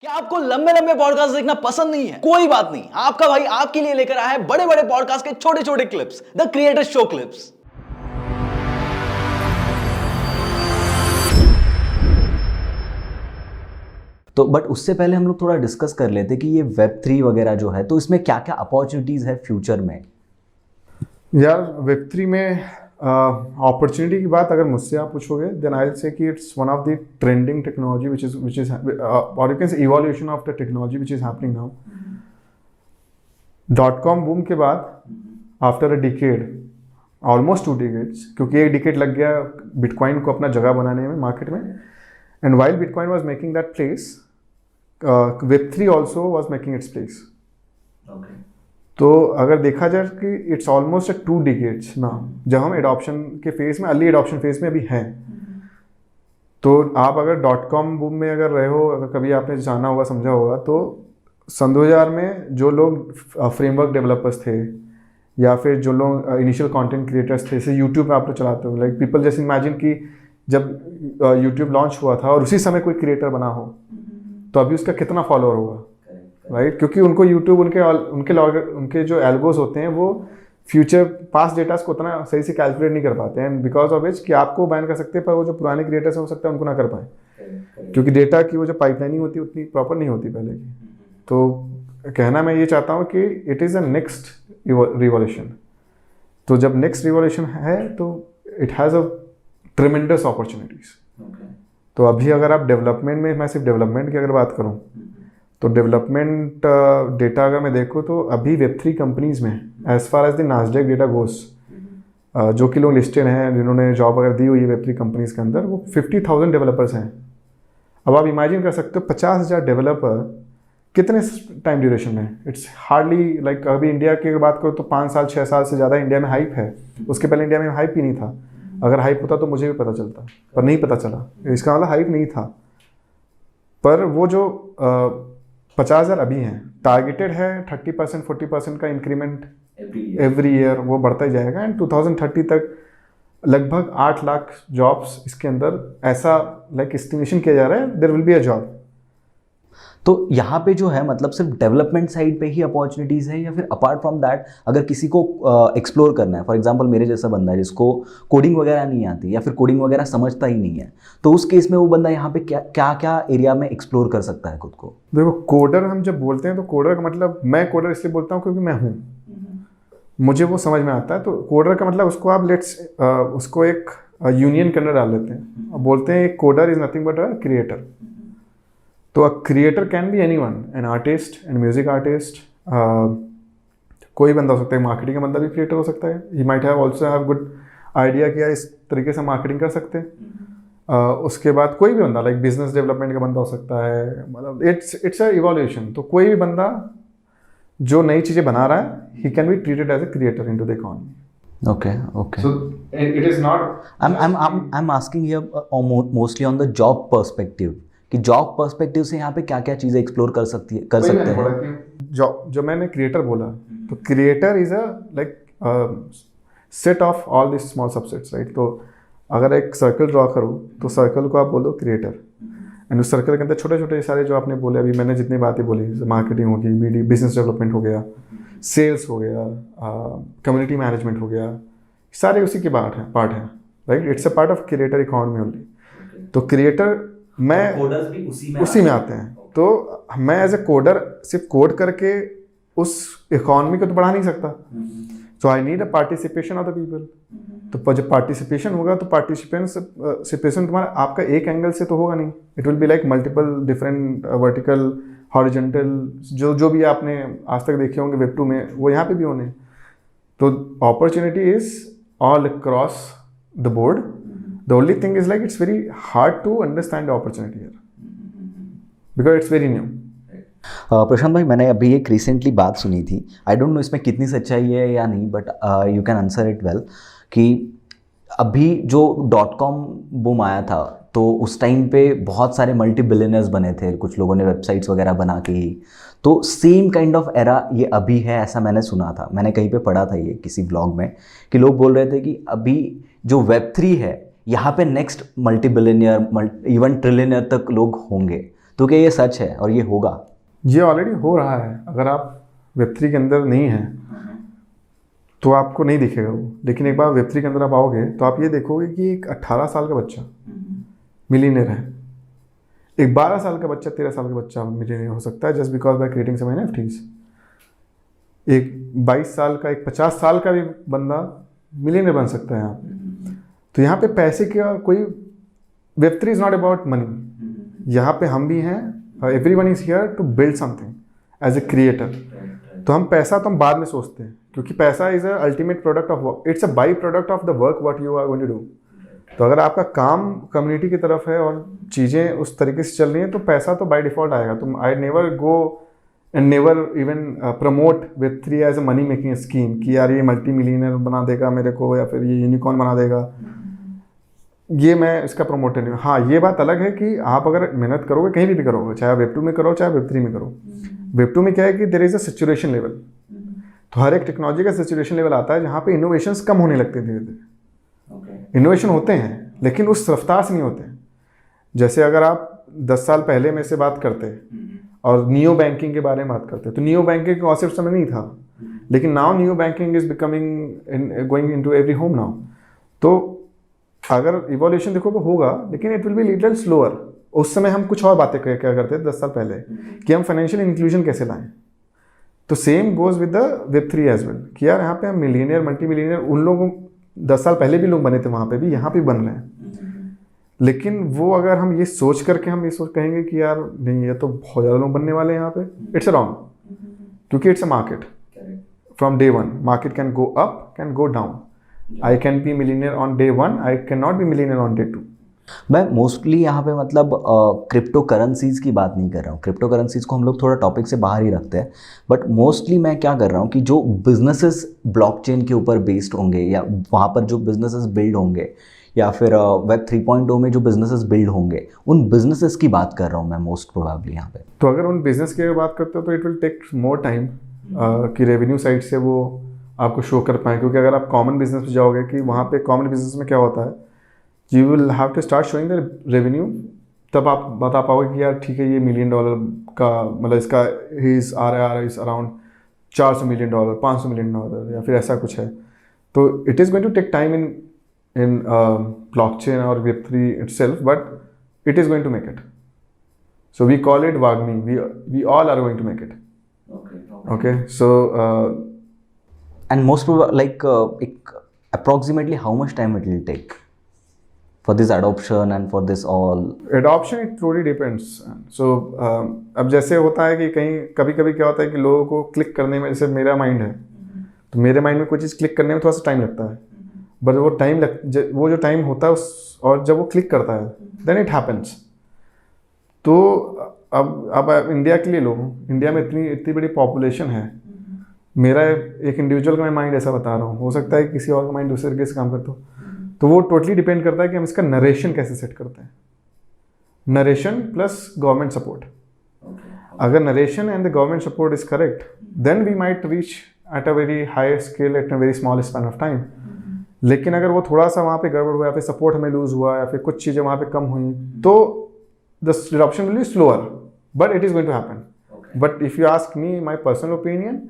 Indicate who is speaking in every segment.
Speaker 1: क्या आपको लंबे लंबे पॉडकास्ट देखना पसंद नहीं है? कोई बात नहीं, आपका भाई आपके लिए लेकर आया है बड़े बड़े पॉडकास्ट के छोटे छोटे clips, the creator show clips.
Speaker 2: तो बट उससे पहले हम लोग थोड़ा डिस्कस कर लेते कि ये Web3 वगैरह जो है, तो इसमें क्या क्या अपॉर्चुनिटीज है फ्यूचर में।
Speaker 3: यार Web3 में अपॉर्चुनिटी की बात अगर मुझसे आप पूछोगे then I will say that it's one of the trending technology which is और you can say evolution of the technology which is happening now. .com boom के बाद after a decade, almost 2 decades, क्योंकि एक decade लग गया bitcoin को अपना जगह बनाने में मार्केट में, and while bitcoin was making that place, Web3 also was making its place. तो अगर देखा जाए कि इट्स ऑलमोस्ट 2 डिकेड्स ना, जब हम एडॉप्शन के फेज में, अर्ली एडॉप्शन फेज में अभी हैं। तो आप अगर .com बूम में अगर रहे हो, अगर कभी आपने जाना होगा, समझा होगा, तो सन 2000 में जो लोग फ्रेमवर्क डेवलपर्स थे या फिर जो लोग इनिशियल कंटेंट क्रिएटर्स थे, जैसे यूट्यूब पे आप लोग चलाते हो, लाइक पीपल जैसे इमेजिन कि जब यूट्यूब लॉन्च हुआ था और उसी समय कोई क्रिएटर बना हो तो अभी उसका कितना फॉलोअर होगा, राइट? क्योंकि उनको यूट्यूब उनके जो एल्गोस होते हैं वो फ्यूचर पास्ट डेटास को उतना सही से कैलकुलेट नहीं कर पाते हैं, एंड बिकॉज ऑफ विच कि आपको बैन कर सकते हैं पर वो जो पुराने क्रिएटर्स हो सकता है उनको ना कर पाए, क्योंकि डेटा की वो जो पाइपलाइनिंग होती है उतनी प्रॉपर नहीं होती पहले की। तो कहना मैं ये चाहता हूँ कि it is a next revolution. तो जब नेक्स्ट रिवॉल्यूशन है तो it has a tremendous opportunities. तो अभी अगर आप डेवलपमेंट में, मैं सिर्फ डेवलपमेंट की अगर बात करूँ तो डेवलपमेंट डेटा अगर मैं देखूँ तो अभी Web3 कंपनीज़ में as far as the Nasdaq data goes, जो कि लोग लिस्टेड हैं जिन्होंने जॉब अगर दी हुई है Web3 कंपनीज़ के अंदर, वो 50,000 डेवलपर्स हैं। अब आप इमेजिन कर सकते हो 50,000 डेवलपर कितने टाइम ड्यूरेशन में, इट्स हार्डली लाइक, अभी इंडिया की अगर बात करो तो 5 साल 6 साल से ज़्यादा इंडिया में हाइप है। उसके पहले इंडिया में हाइप ही नहीं था। अगर हाइप होता तो मुझे भी पता चलता, पर नहीं पता चला, इसका मतलब हाइप नहीं था। पर वो जो 50,000 अभी हैं, टारगेटेड है 30% 40% का इंक्रीमेंट एवरी ईयर, वो बढ़ता ही जाएगा, एंड 2030 तक लगभग 8 लाख जॉब्स इसके अंदर ऐसा लाइक एस्टिमेशन किया जा रहा है, there will be a job.
Speaker 2: तो यहाँ पे जो है मतलब सिर्फ डेवलपमेंट साइड पे ही अपॉर्चुनिटीज़ है या फिर अपार्ट फ्रॉम दैट अगर किसी को एक्सप्लोर करना है, फॉर एग्जांपल मेरे जैसा बंदा है जिसको कोडिंग वगैरह नहीं आती या फिर कोडिंग वगैरह समझता ही नहीं है, तो उस केस में वो बंदा यहाँ पे क्या क्या एरिया में एक्सप्लोर कर सकता है खुद को?
Speaker 3: देखो, कोडर हम जब बोलते हैं तो कोडर का मतलब, मैं कोडर इसलिए बोलता हूँ क्योंकि मैं हूँ, मुझे वो समझ में आता है। तो कोडर का मतलब उसको आप उसको एक यूनियन के अंदर डाल लेते हैं, अब बोलते हैं coder is nothing but a creator. तो a creator can be anyone, an artist, an music artist, कोई बंदा हो सकता है, मार्केटिंग का बंदा भी क्रिएटर हो सकता है। He might have also have good idea कि इस तरीके से मार्केटिंग कर सकते हैं। उसके बाद कोई भी बंदा लाइक बिजनेस डेवलपमेंट का बंदा हो सकता है, मतलब इट्स अ इवोल्यूशन। तो कोई भी बंदा जो नई चीज़ें बना रहा है, he can be treated as a creator into the economy.
Speaker 2: Okay.
Speaker 3: So it is not.
Speaker 2: I'm asking here mostly on the job perspective कि जॉब पर्सपेक्टिव से यहाँ पे क्या क्या चीज़ें एक्सप्लोर कर सकते हैं।
Speaker 3: जो मैंने क्रिएटर बोला, तो creator is a like set of all this small subsets, right? तो अगर एक सर्कल ड्रॉ करूँ तो सर्कल को आप बोलो क्रिएटर, एंड उस सर्कल के अंदर छोटे छोटे सारे जो आपने बोले, अभी मैंने जितनी बातें बोली, मार्केटिंग होगी, BD बिजनेस डेवलपमेंट हो गया, सेल्स हो गया, कम्युनिटी मैनेजमेंट हो गया, सारे उसी के पार्ट हैं, right? It's a part of creator economy only. तो क्रिएटर मैं
Speaker 2: भी
Speaker 3: उसी में आते हैं। तो मैं एज ए कोडर सिर्फ कोड करके उस इकोनॉमी को तो बढ़ा नहीं सकता। So I need a participation of the people. तो जब पार्टिसिपेशन होगा तो पार्टिसिपेशन तुम्हारा आपका एक एंगल से तो होगा नहीं, it will be like multiple different vertical horizontal, जो भी आपने आज तक देखे होंगे Web2 में, वो यहाँ पे भी होने। तो opportunity is all across the board. The only thing is like it's very hard to understand the opportunity here because it's very new.
Speaker 2: प्रशांत भाई, मैंने अभी एक रिसेंटली बात सुनी थी, आई डोंट नो इसमें कितनी सच्चाई है या नहीं, but you can answer it well, कि अभी जो .com बूम आया था तो उस टाइम पे बहुत सारे मल्टी बिलियनर्स बने थे, कुछ लोगों ने वेबसाइट्स वगैरह बना के ही, तो सेम काइंड ऑफ एरा ये अभी है, ऐसा मैंने सुना था, मैंने कहीं पे पढ़ा था ये किसी ब्लॉग में, कि लोग बोल रहे थे कि अभी जो Web3 है यहाँ पे next multi billionaire even trillionaire तक लोग होंगे। तो क्या ये सच है और ये होगा?
Speaker 3: ये ऑलरेडी हो रहा है। अगर आप Web3 के अंदर नहीं हैं तो आपको नहीं दिखेगा वो, लेकिन एक बार Web3 के अंदर आप आओगे तो आप ये देखोगे कि एक 18 साल का बच्चा मिलीनियर है, एक 12 साल का बच्चा, 13 साल का बच्चा मिलीनियर हो सकता है just because by creating some NFTs। एक 22 साल का, एक 50 साल का भी बंदा मिलीनियर बन सकता है यहाँ पे। तो यहाँ पे पैसे का कोई, Web3 is not about money. यहाँ पे हम भी हैं, everyone is here to build something as a creator. तो हम पैसा तो हम बाद में सोचते हैं, क्योंकि पैसा is a ultimate product of work, it's a by product of the work what you are going to do. तो अगर आपका काम कम्युनिटी की तरफ है और चीज़ें उस तरीके से चल रही हैं तो पैसा तो बाय डिफॉल्ट आएगा। तो I never go and never even promote Web3 as a money making scheme कि यार ये मल्टी मिलियनर बना देगा मेरे को या फिर ये यूनिकॉर्न बना देगा। ये मैं इसका प्रमोटर नहीं हूँ। हाँ, ये बात अलग है कि आप अगर मेहनत करोगे कहीं भी करोगे, चाहे Web2 में करो चाहे Web3 में करो। Web2 में क्या है कि there is a saturation level. तो हर एक टेक्नोलॉजी का सैचुरेशन लेवल आता है जहाँ पे इनोवेशंस कम होने लगते हैं धीरे धीरे। इनोवेशन होते हैं लेकिन उस रफ्तार से नहीं होते। जैसे अगर आप 10 साल पहले में से बात करते और नियो बैंकिंग के बारे में बात करते, तो नियो बैंकिंग कॉन्सेप्ट समय नहीं था, लेकिन now neo banking is becoming going into every home now. तो अगर इवोल्यूशन देखो तो होगा, लेकिन it will be little slower. उस समय हम कुछ और बातें क्या करते थे 10 साल पहले कि हम फाइनेंशियल इंक्लूजन कैसे लाएं। तो same goes with the Web3 as well कि यार यहाँ पे हम मिलीनियर, मल्टी मिलीनियर, उन लोगों 10 साल पहले भी लोग बने थे वहाँ पे भी, यहाँ पे बन रहे हैं। लेकिन वो अगर हम ये सोच करके हम ये सोच कहेंगे कि यार नहीं ये तो बहुत ज़्यादा लोग बनने वाले हैं यहाँ पे, इट्स रॉन्ग। क्योंकि it's a market from day one. Market can go up, can go down. I can be millionaire on day one, I cannot be millionaire on day two.
Speaker 2: मैं मोस्टली यहाँ पे मतलब क्रिप्टो करेंसीज़ की बात नहीं कर रहा हूँ। क्रिप्टो करेंसीज़ को हम लोग थोड़ा टॉपिक से बाहर ही रखते हैं, बट मोस्टली मैं क्या कर रहा हूँ कि जो बिजनेसेस ब्लॉकचेन के ऊपर बेस्ड होंगे या वहाँ पर जो बिजनेसेस बिल्ड होंगे या फिर वेब 3.0 में जो बिजनेसेस बिल्ड होंगे, उन बिजनेसेस की बात कर रहा हूँ मैं मोस्ट प्रोबेबली यहाँ पे।
Speaker 3: तो अगर उन बिजनेस की बात करते हो तो it will take more time कि रेवेन्यू साइड से वो आपको शो कर पाएँ। क्योंकि अगर आप कॉमन बिजनेस पे जाओगे कि वहाँ पे कॉमन बिजनेस में क्या होता है, you will have to start showing the revenue, तब आप बता पाओगे कि यार ठीक है ये $1 मिलियन का मतलब इसका is RR is around $400 million, $500 million या फिर ऐसा कुछ है। तो it is going to take time in blockchain और Web3 itself, but it is going to make it. So we call it WAGMI. We all are going to make it. Okay. So
Speaker 2: and most probably approximately how much time it will take for this adoption and for this all?
Speaker 3: Adoption it truly depends. So अब जैसे होता है कि कहीं कभी कभी क्या होता है कि लोगों को क्लिक करने में, जैसे मेरा माइंड है तो मेरे माइंड में कोई चीज़ क्लिक करने में थोड़ा सा टाइम लगता है, बट वो जो टाइम होता है और जब वो क्लिक करता है देन इट हैपन्स। तो अब इंडिया के लिए लो, इंडिया में इतनी बड़ी पॉपुलेशन है। मेरा एक इंडिविजुअल का मैं माइंड ऐसा बता रहा हूँ, हो सकता है कि किसी और का माइंड दूसरे तरीके से काम करता हो। तो वो टोटली डिपेंड करता है कि हम इसका नरेशन कैसे सेट करते हैं। Narration plus government support. अगर narration and the government support is correct then we might reach at a very high scale at a very small span of time. लेकिन अगर वो थोड़ा सा वहाँ पे गड़बड़ हुआ या फिर सपोर्ट हमें लूज हुआ या फिर कुछ चीज़ें वहाँ पे कम हुई तो the adoption will be slower, but it is going to happen. But if you ask me my personal opinion,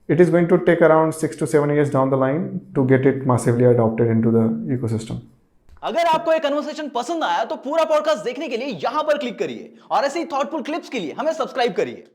Speaker 3: it is going to take around 6 to 7 years down the line to get it massively adopted into the ecosystem.
Speaker 1: अगर आपको ये conversation पसंद आया तो पूरा podcast देखने के लिए यहां पर क्लिक करिए और ऐसे ही थॉटफुल क्लिप्स के लिए हमें सब्सक्राइब करिए।